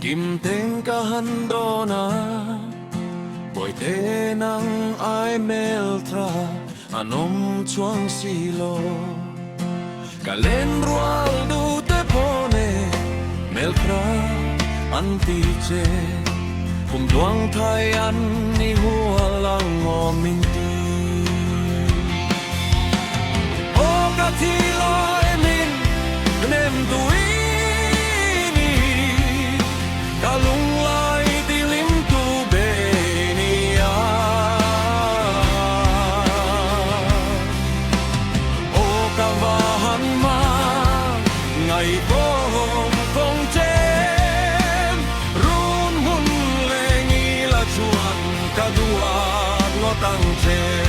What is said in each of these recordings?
Kim tên cả hân đô na Bồi tê nang ai mel tra Anom chuang silo Cả lên rual du te pone Mel tra anti che Cùng doang thai an ni hua lang ngò minh ti O cả thi loi min Nem tui ni Cả lung lai ti lim tu be ni a O cả va han ma Ngày bom phong chem Run hun le ngi la chuan Cả duat lo tăng che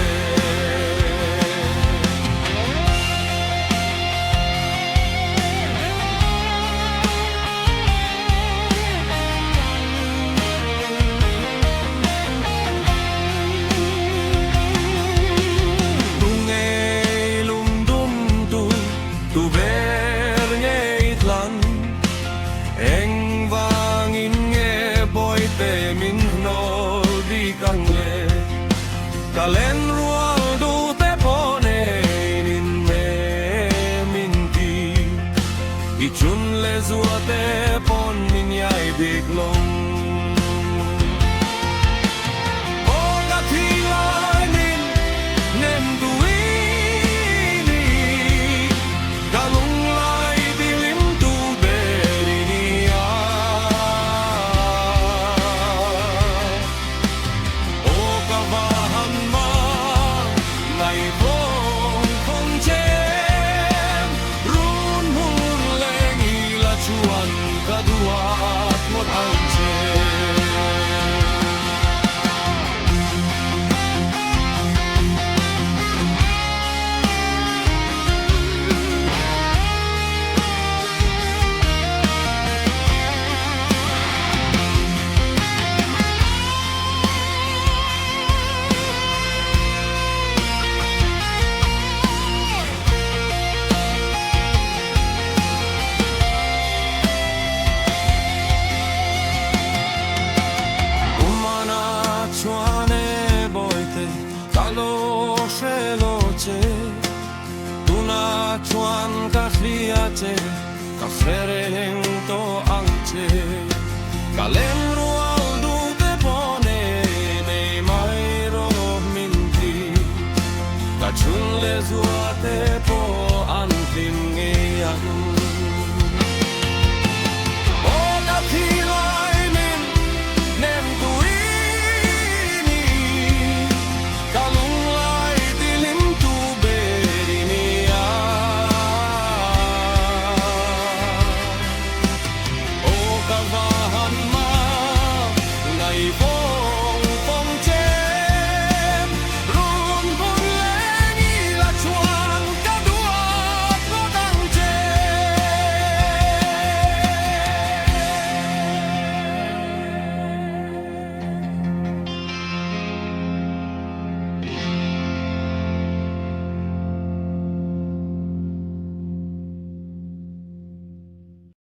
Cả lên rual du te pone nin me min ti I chun le zua te pon nin yai big long O la thi lai nin nem du ni Cả lung lai di lim tu be ni a O cả va Ngày bom phong chem Run hun le ngi la chuan Cả duat một anh che